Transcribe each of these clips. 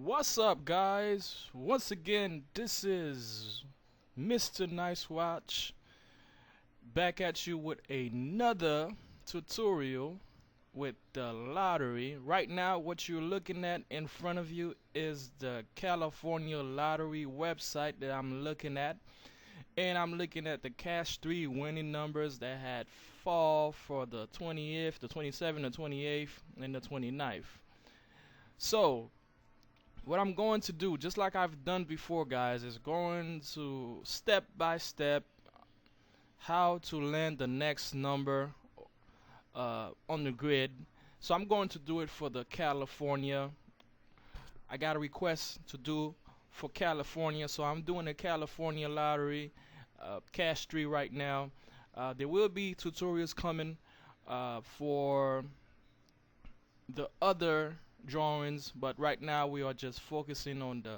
What's up, guys? Once again, this is Mr. Nice Watch back at you with another tutorial with the lottery. Right now, what you're looking at in front of you is the California lottery website that I'm looking at, and I'm looking at the Cash 3 winning numbers that had fall for the 20th, the 27th, the 28th, and the 29th. So, what I'm going to do, just like I've done before, guys, is going to step by step how to land the next number on the grid. So I'm going to do it for the California. I got a request to do for California, so I'm doing the California lottery cash 3 right now. There will be tutorials coming for the other drawings, but right now we are just focusing on the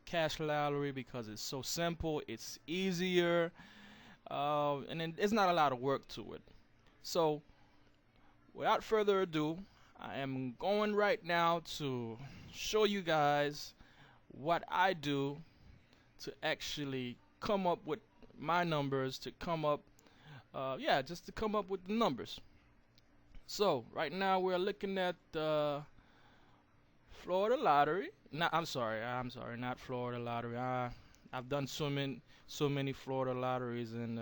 cash lottery because it's so simple, it's easier, and then there's not a lot of work to it. So without further ado, I am going right now to show you guys what I do to actually come up with my numbers, to come up just to come up with the numbers. So right now we're looking at the Florida lottery. I'm sorry, not Florida lottery. I've done so many Florida lotteries, and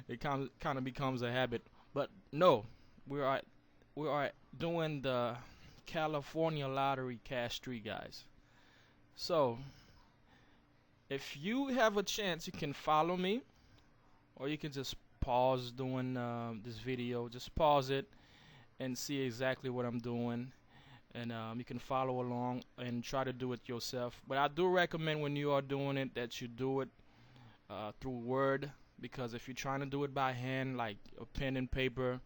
it kind of becomes a habit. But no, we are doing the California lottery cash 3, guys. So if you have a chance, you can follow me, or you can just pause doing this video. Just pause it and see exactly what I'm doing, and you can follow along and try to do it yourself. But I do recommend when you are doing it that you do it through Word, because if you're trying to do it by hand, like a pen and paper,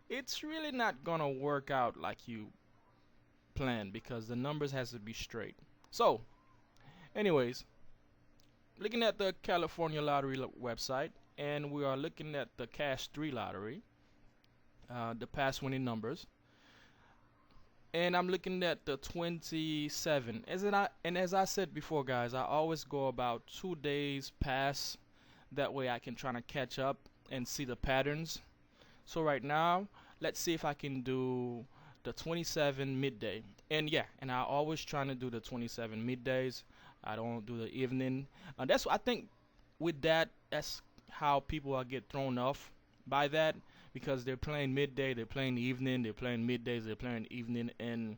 it's really not gonna work out like you planned, because the numbers has to be straight. So anyways, looking at the California lottery website, and we are looking at the cash 3 lottery, the past winning numbers, and I'm looking at the 27. As I said before, guys, I always go about 2 days past. That way I can try to catch up and see the patterns. So right now, let's see if I can do the 27 midday. And yeah, and I always trying to do the 27 middays. I don't do the evening. That's, I think, with that, that's how people get thrown off by that, because they're playing midday, they're playing evening, they're playing middays, they're playing evening, and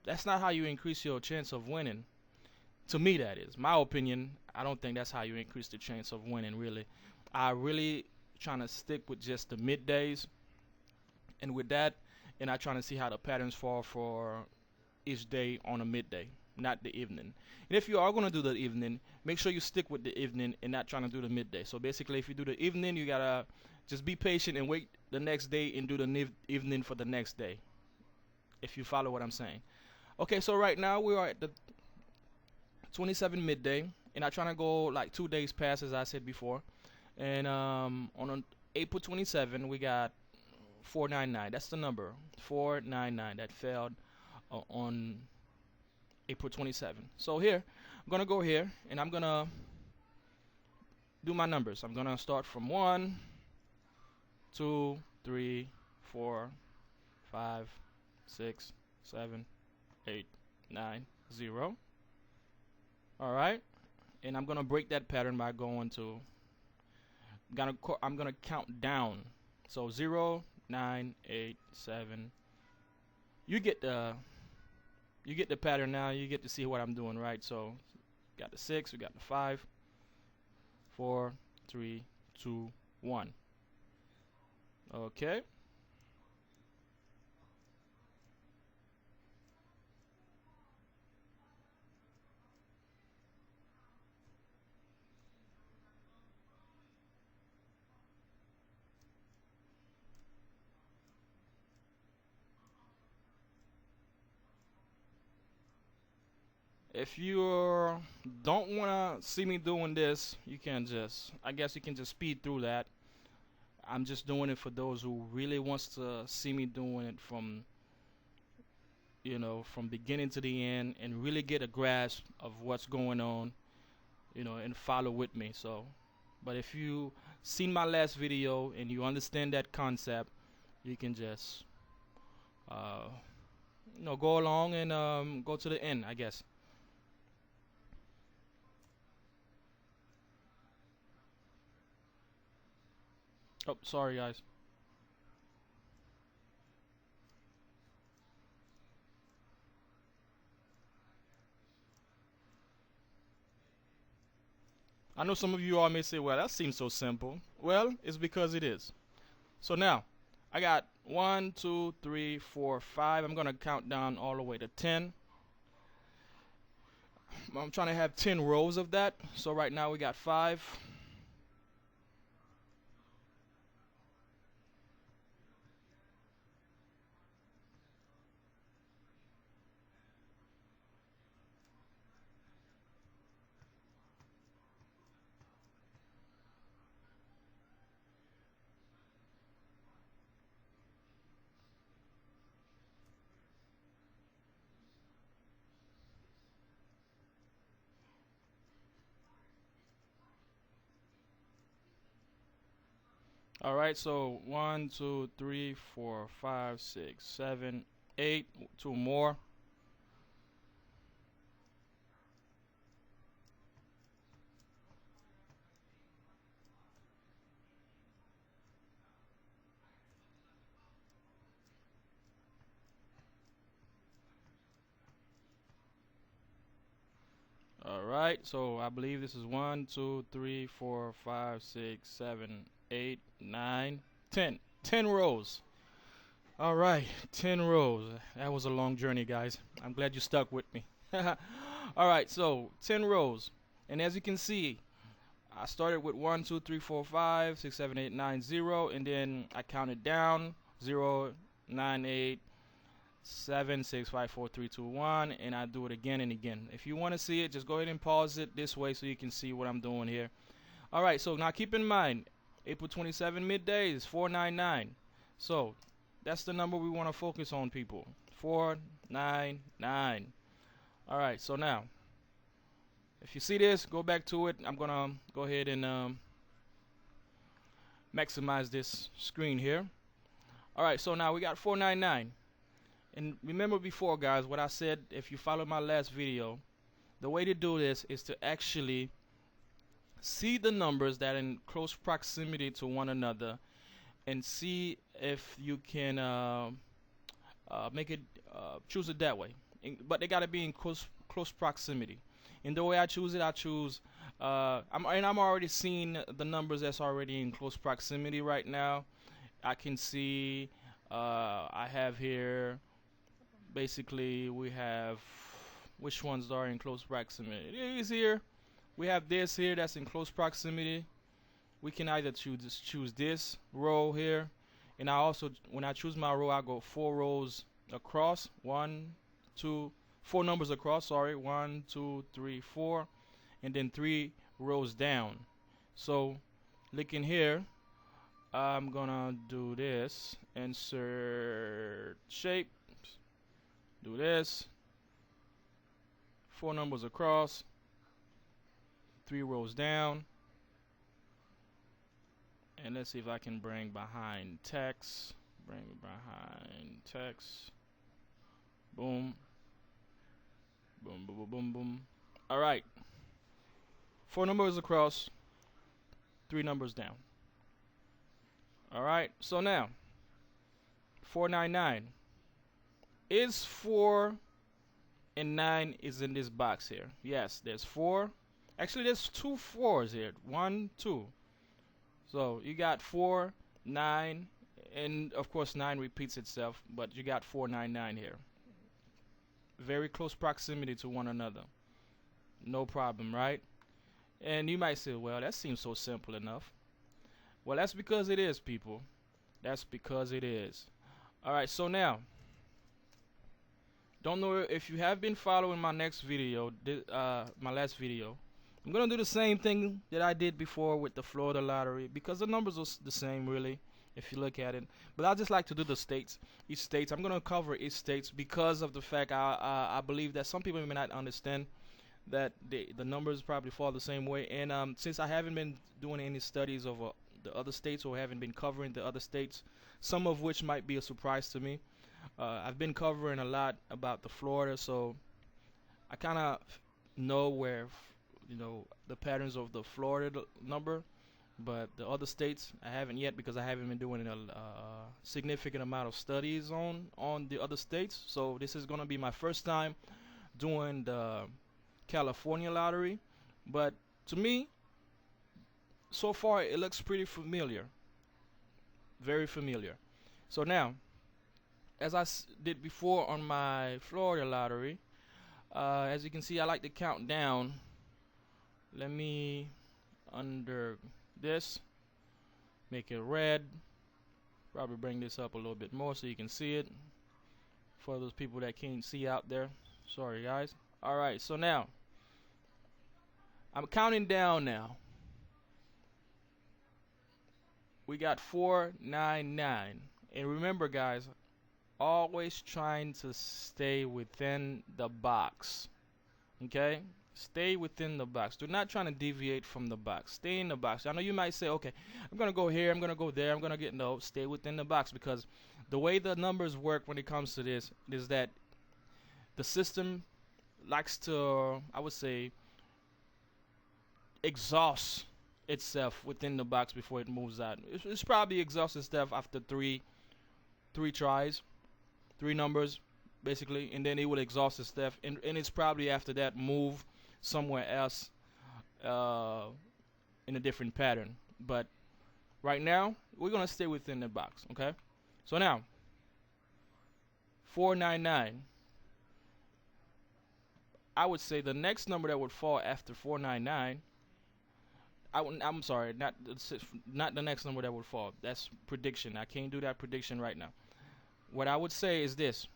that's not how you increase your chance of winning. To me, that is my opinion. I don't think that's how you increase the chance of winning, really. I really trying to stick with just the middays, and with that, and I trying to see how the patterns fall for each day on a midday, not the evening. And if you are going to do the evening, make sure you stick with the evening and not trying to do the midday. So basically, if you do the evening, you gotta just be patient and wait the next day and do the evening for the next day, if you follow what I'm saying. Okay, so right now we are at the 27 midday, and I'm trying to go like 2 days past, as I said before. And on April 27, we got 499. That's the number, 499. That failed on April 27. So here, I'm gonna go here, and I'm gonna do my numbers. I'm gonna start from 1, 2, 3, 4, 5, 6, 7, 8, 9, 0. All right, and I'm gonna break that pattern by going to. I'm gonna count down. So 0, 9, 8, 7. You get the pattern now. You get to see what I'm doing, right? So got the 6, we got the 5, 4, 3, 2, 1. Okay. If you don't want to see me doing this, you can just, I guess you can just speed through that. I'm just doing it for those who really wants to see me doing it from you know, from beginning to the end and really get a grasp of what's going on, you know, and follow with me. So, but if you seen my last video and you understand that concept, you can just uh, you know, go along and go to the end, I guess. Oh, sorry guys. I know some of you all may say, well, that seems so simple. Well, it's because it is. So now, I got 1, 2, 3, 4, 5. I'm going to count down all the way to 10. I'm trying to have 10 rows of that. So right now we got 5. All right, so 1, 2, 3, 4, 5, 6, 7, 8. 2 more. All right, so I believe this is 1, 2, 3, 4, 5, 6, 7, 8, 9, 10. 10 rows. All right, 10 rows. That was a long journey, guys. I'm glad you stuck with me. All right, so 10 rows. And as you can see, I started with 1, 2, 3, 4, 5, 6, 7, 8, 9, 0, and then I counted down 0, 9, 8, 7, 6, 5, 4, 3, 2, 1, and I do it again and again. If you want to see it, just go ahead and pause it this way so you can see what I'm doing here. All right, so now keep in mind, April 27 midday is 499. So that's the number we want to focus on, people. 499. All right, so now, if you see this, go back to it. I'm gonna go ahead and maximize this screen here. All right, so now we got 499. And remember before, guys, what I said, if you follow my last video, the way to do this is to actually see the numbers that are in close proximity to one another and see if you can make it, choose it that way. But they got to be in close proximity. And the way I choose it, I choose, I'm already seeing the numbers that's already in close proximity right now. I can see, I have here, basically we have, which ones are in close proximity? These here, we have this here that's in close proximity. We can either choose this row here, and I also, when I choose my row, I go 4 rows across. 1, 2, 4 numbers across, sorry, 1, 2, 3, 4, and then 3 rows down. So looking here, I'm gonna do this, insert shape, do this, 4 numbers across, 3 rows down, and let's see if I can bring behind text, boom, boom, boom, boom, boom, boom. All right, 4 numbers across, 3 numbers down. All right, so now 499 is 4 and 9 is in this box here. Yes, there's 4. Actually, there's 2 4s here. 1, 2. So you got 4, 9, and of course 9 repeats itself, but you got 499 here. Very close proximity to one another. No problem, right? And you might say, well, that seems so simple enough. Well, that's because it is, people. That's because it is. Alright, so now, don't know if you have been following my next video, my last video. I'm going to do the same thing that I did before with the Florida lottery, because the numbers are the same, really. if you look at it. But I just like to do the states, each states. I'm gonna cover each states because of the fact I believe that some people may not understand that the numbers probably fall the same way. And since I haven't been doing any studies of the other states, or haven't been covering the other states, some of which might be a surprise to me. I've been covering a lot about the Florida, so I kind of know where, the patterns of the Florida number, but the other states I haven't yet because I haven't been doing a significant amount of studies on the other states. So this is gonna be my first time doing the California lottery, but to me, so far it looks pretty familiar, very familiar. So now, as I did before on my Florida lottery, as you can see, I like to count down. Let me, under this, make it red. Probably bring this up a little bit more so you can see it, for those people that can't see out there. Sorry guys. Alright, so now I'm counting down now. We got 499. And remember guys, always trying to stay within the box. Okay? Stay within the box. Do not try to deviate from the box. Stay in the box. I know you might say, okay, I'm going to go here, I'm going to go there, I'm going to get, no, stay within the box, because the way the numbers work when it comes to this is that the system likes to, I would say, exhaust itself within the box before it moves out. It's probably exhaust itself after three tries, 3 numbers basically, and then it will exhaust itself, and it's probably after that move somewhere else in a different pattern. But right now we're gonna stay within the box. Okay, so now 499, I would say the next number that would fall after 499, I'm sorry, not the next number that would fall. That's prediction. I can't do that prediction right now. What I would say is this: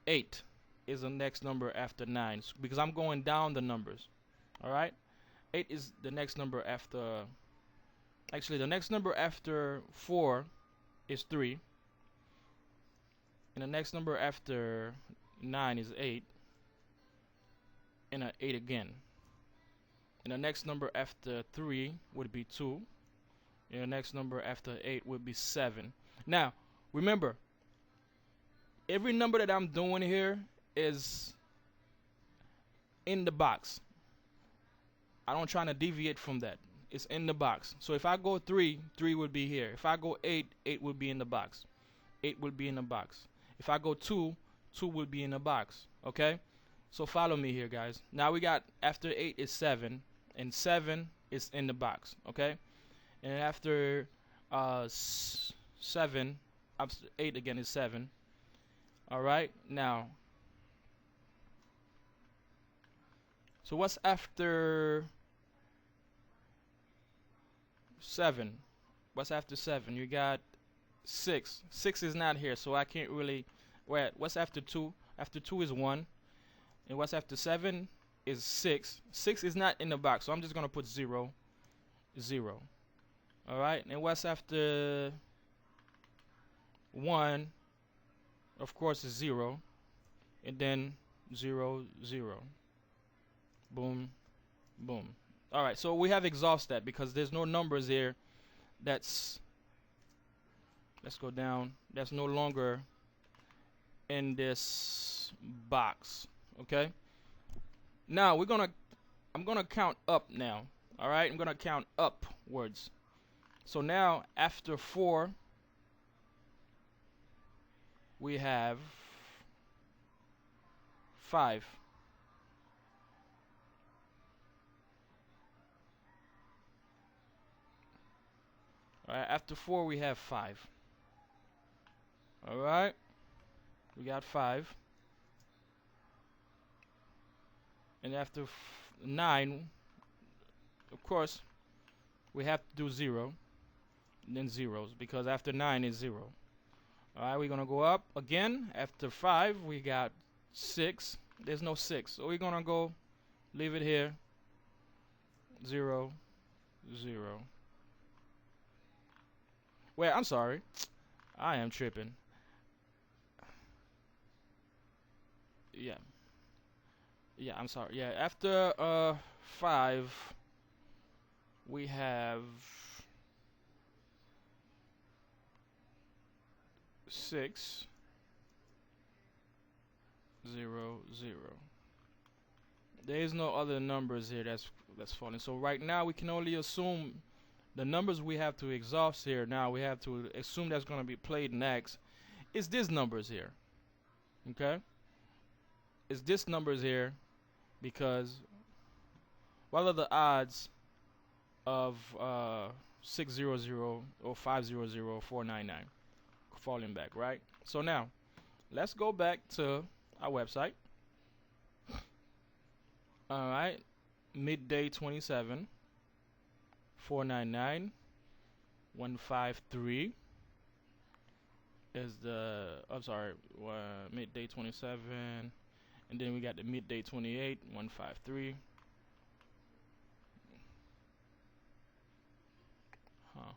8 is the next number after 9, because I'm going down the numbers. All right, 8 is the next number after. Actually, the next number after 4 is 3, and the next number after 9 is 8, and 8 again. And the next number after 3 would be 2. And the next number after 8 would be 7. Now, remember, every number that I'm doing here is in the box. I don't try to deviate from that. It's in the box. So if I go 3, 3 would be here. If I go 8, 8 would be in the box. 8 would be in the box. If I go 2, 2 would be in the box. Okay? So follow me here, guys. Now we got, after 8 is 7. And 7 is in the box, okay? And after 7, 8 again is 7. All right, now, so what's after 7? What's after 7? You got 6. 6 is not here, so I can't really. Wait, what's after 2? After 2 is 1, and what's after 7 is 6. 6 is not in the box, so I'm just gonna put 0, 0. All right, and what's after 1? Of course, is 0, and then 0, 0. Boom, boom. All right, so we have exhausted that because there's no numbers here. Let's go down. That's no longer in this box. Okay. Now I'm gonna count up now. All right, I'm gonna count upwards. So now after 4, we have 5. All right, after 4 we have 5. All right, we got 5. And after 9, of course, we have to do 0, and then zeros, because after 9 is 0. Alright, we're going to go up again. After 5, we got 6. There's no 6, so we're going to go, leave it here, 0, 0. Wait, I'm sorry. I am tripping. Yeah. Yeah, I'm sorry. Yeah, after 5 we have 6 0 0. There is no other numbers here that's falling. So right now we can only assume the numbers we have to exhaust here. Now we have to assume that's going to be played next. It's these numbers here. Okay? It's this numbers here because what are the odds of 600 or 500 499 falling back, right? So now let's go back to our website. All right, midday 27 499 153 is the, I'm sorry, midday 27, and then we got the midday 28 153. Huh.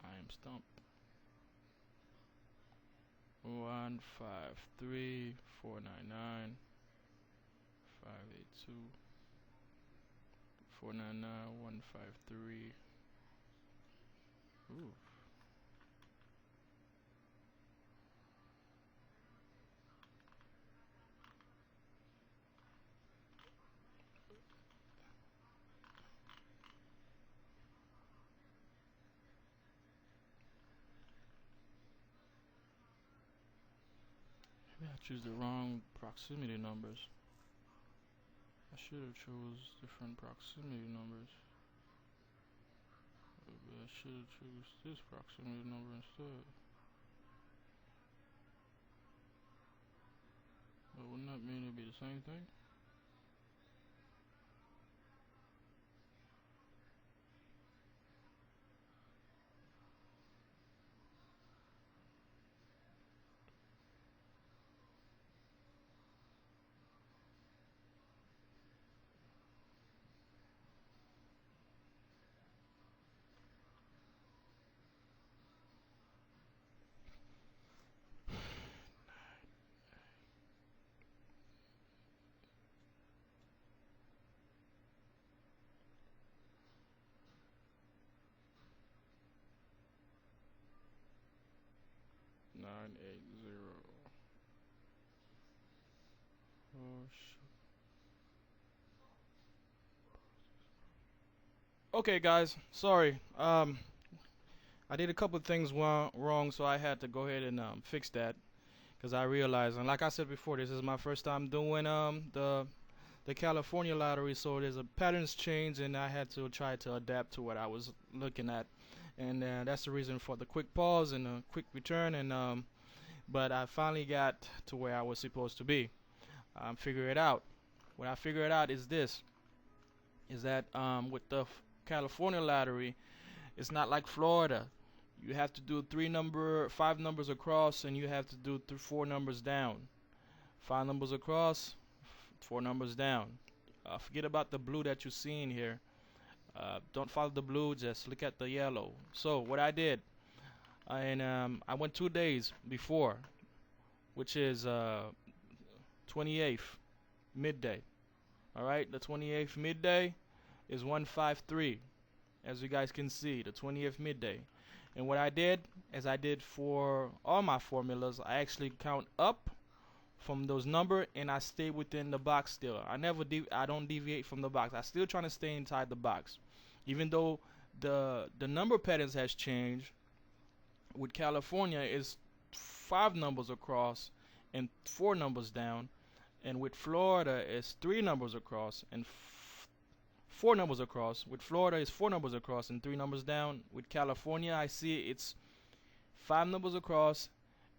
I am stumped. 153 499 582 499 153. Ooh. Maybe I choose the wrong proximity numbers. I should have chose different proximity numbers. Maybe I should have chose this proximity number instead. But wouldn't that mean it'd be the same thing? Nine eight zero. Oh shoot. Okay, guys. Sorry. I did a couple of things wrong, so I had to go ahead and fix that because I realized, and like I said before, this is my first time doing the California lottery, so there's a patterns change, and I had to try to adapt to what I was looking at, and that's the reason for the quick pause and the quick return, and but I finally got to where I was supposed to be. Figure it out. What I figured out is this: is that with the California lottery, it's not like Florida. You have to do 5 numbers across, and you have to do 4 numbers down. 5 numbers across, 4 numbers down. Forget about the blue that you're seeing here. Don't follow the blue, just look at the yellow. So what I did, and I went 2 days before, which is 28th midday. All right, the 28th midday is 153, as you guys can see, the 20th midday. And what I did, as I did for all my formulas, I actually count up from those numbers, and I stay within the box still. I don't deviate from the box. I still trying to stay inside the box, even though the number patterns has changed. With California, is 5 numbers across and 4 numbers down, and with Florida, is 3 numbers across and 4 numbers across. With Florida, is 4 numbers across and 3 numbers down. With California, I see it's 5 numbers across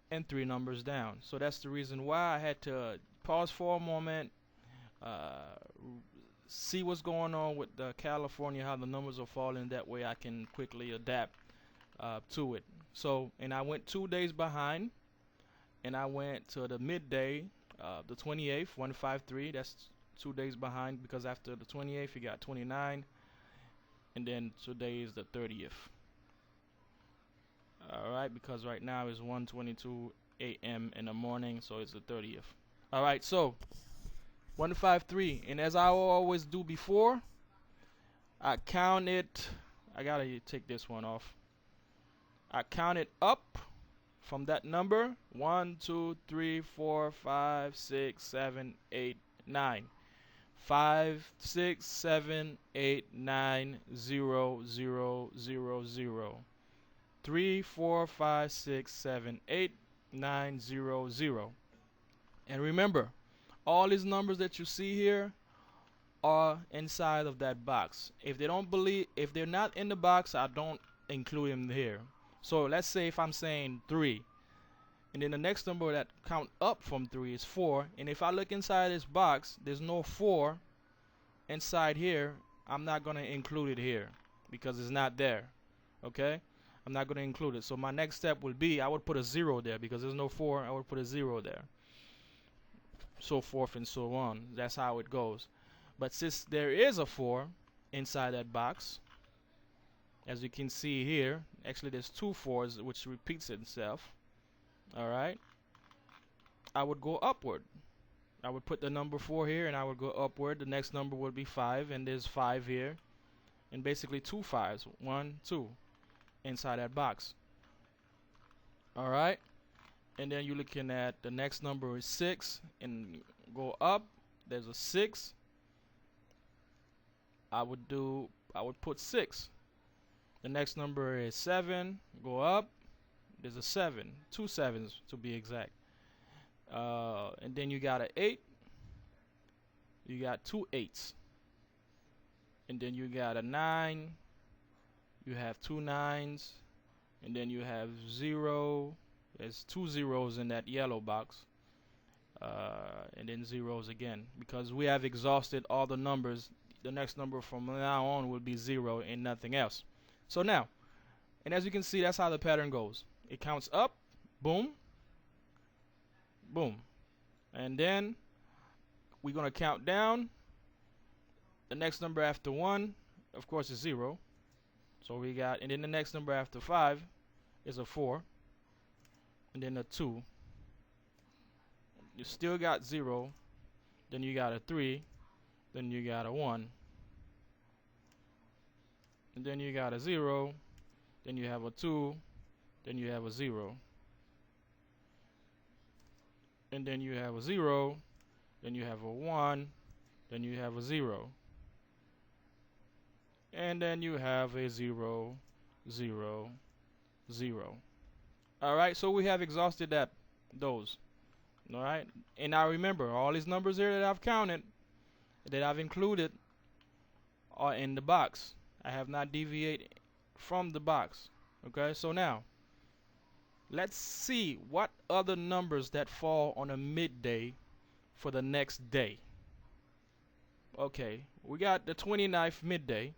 and 3 numbers down. So that's the reason why I had to pause for a moment, see what's going on with the California, how the numbers are falling. That way I can quickly adapt to it. So, and I went 2 days behind, and I went to the midday, the 28th, 153. That's 2 days behind because after the 28th you got 29, and then today is the 30th. Alright, because right now is 1:22 a.m. in the morning, so it's the 30th. Alright, so 153, and as I always do before, I count it. I gotta take this one off. I count it up from that number 1, 2, 3, 4, 5, 6, 7, 8, 9. 5, 6, 7, 8, 9, 0, 0, 0, 0. 3, 4, 5, 6, 7, 8, 9, 0, 0. And remember, all these numbers that you see here are inside of that box. If they're not in the box, I don't include them here. So let's say if I'm saying 3, and then the next number that count up from 3 is 4, and if I look inside this box, there's no 4 inside here, I'm not going to include it here because it's not there. Okay? I'm not going to include it. So my next step will be, I would put a 0 there because there's no 4, I would put a 0 there. So forth and so on. That's how it goes. But since there is a 4 inside that box, as you can see here, actually there's 2 4s which repeats itself. Alright, I would go upward. I would put the number 4 here and I would go upward. The next number would be 5, and there's 5 here, and basically 2 5s, 1, 2 inside that box. Alright, and then you're looking at the next number is 6, and go up, there's a 6. I would put 6. The next number is 7, go up, there's a 7, 2 7s to be exact. And then you got an 8, you got 2 8s, and then you got a 9, you have 2 9s, and then you have 0. There's 2 zeros in that yellow box, and then zeros again, because we have exhausted all the numbers. The next number from now on will be 0 and nothing else. So now, and as you can see, that's how the pattern goes. It counts up, boom, boom, and then we're going to count down. The next number after 1, of course, is 0. So we got, and then the next number after 5 is a 4, and then a 2. You still got 0, then you got a 3, then you got a 1, and then you got a 0, then you have a 2, then you have a 0, and then you have a 0, then you have a 1, then you have a 0, and then you have a 0, 0, 0. Alright, so we have exhausted those. Alright, and now remember, all these numbers here that I've counted, that I've included, are in the box. I have not deviated from the box. Okay, so now let's see what other numbers that fall on a midday for the next day. Okay, we got the 29th midday,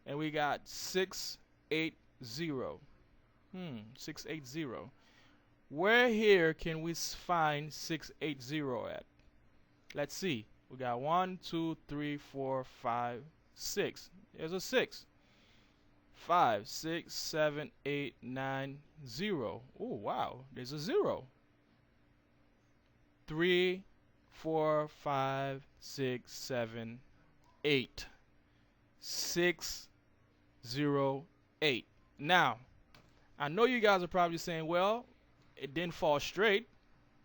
and we got 680. 680. Where here can we find 680 at? Let's see. We got 1, 2, 3, 4, 5, 6. There's a 6. 5, 6, 7, 8, 9, 0. Oh, wow. There's a 0. 3, 4, 5, 6, 7, 8. 6, 0, 8. Now, I know you guys are probably saying, well, it didn't fall straight,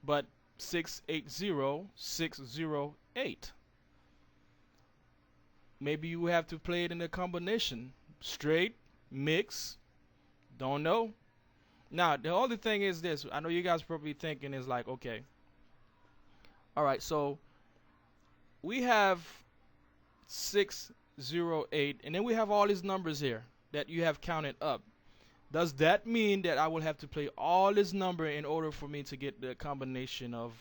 but 680, 608. Maybe you have to play it in a combination. Straight, mix, don't know. Now, the other thing is this. I know you guys probably thinking is like, okay. Alright, so we have 608, and then we have all these numbers here that you have counted up. Does that mean that I will have to play all this number in order for me to get the combination of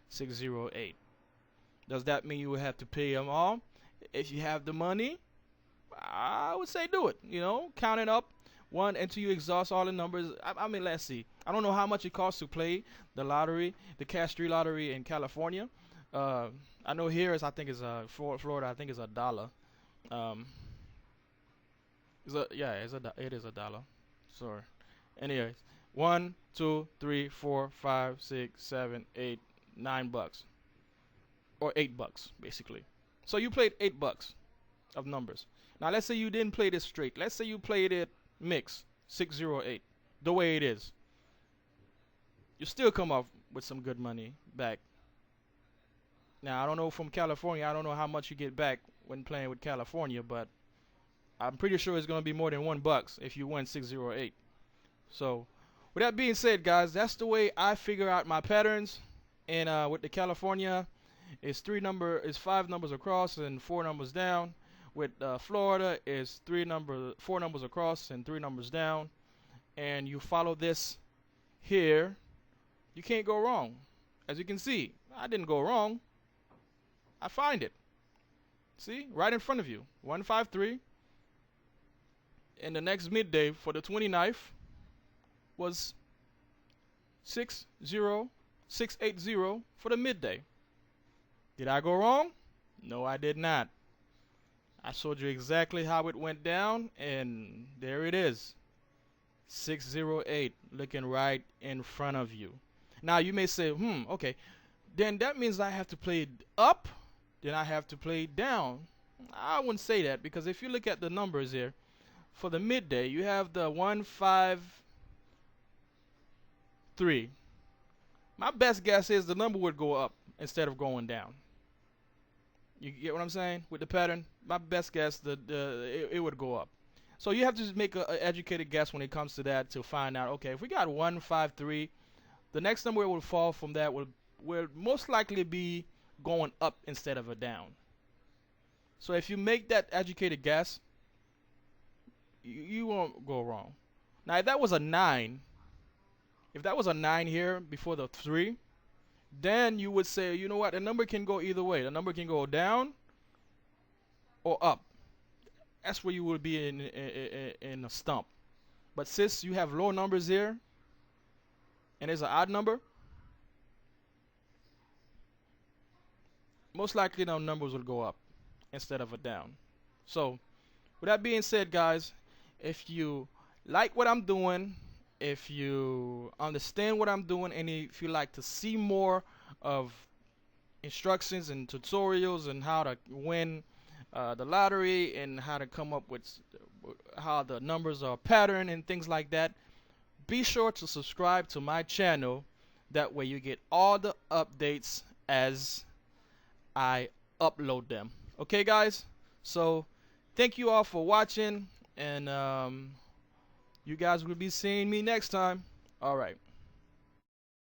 608? Does that mean you will have to pay them all? If you have the money, I would say do it. You know, count it up one until you exhaust all the numbers. I mean, let's see. I don't know how much it costs to play the lottery, the Cash 3 lottery in California, Uh, I know here is I think is Florida. I think is a dollar. Um, yeah, it is a dollar. Sorry. Anyways, 1, 2, 3, 4, 5, 6, 7, 8, $9, or $8 basically. So you played $8 of numbers. Now let's say you didn't play this straight. Let's say you played it mixed 608, the way it is. You still come off with some good money back. Now I don't know from California. I don't know how much you get back when playing with California, but I'm pretty sure it's gonna be more than $1 if you win 608. So, with that being said, guys, that's the way I figure out my patterns. And with the California, it's 5 numbers across and 4 numbers down. With Florida, it's 4 numbers across and 3 numbers down. And you follow this here, you can't go wrong. As you can see, I didn't go wrong. I find it. See, right in front of you, 153. And the next midday for the 29th was 60680 for the midday. Did I go wrong? No, I did not. I showed you exactly how it went down, and there it is. 608 looking right in front of you. Now you may say, okay, then that means I have to play up, then I have to play down. I wouldn't say that, because if you look at the numbers here, for the midday, you have the 153. My best guess is the number would go up instead of going down. You get what I'm saying with the pattern? My best guess, it would go up. So you have to just make an educated guess when it comes to that to find out, okay, if we got 153, the next number it will fall from that will most likely be going up instead of a down. So if you make that educated guess, you won't go wrong. Now, if that was a 9 here before the 3, then you would say, you know what, the number can go either way. The number can go down or up. That's where you would be in a stump. But since you have low numbers here, and there's an odd number, most likely the numbers will go up instead of a down. So, with that being said, guys, if you like what I'm doing, if you understand what I'm doing, and if you like to see more of instructions and tutorials and how to win the lottery and how to come up with how the numbers are patterned and things like that, be sure to subscribe to my channel. That way you get all the updates as I upload them. Okay, guys? So thank you all for watching, and you guys will be seeing me next time. All right.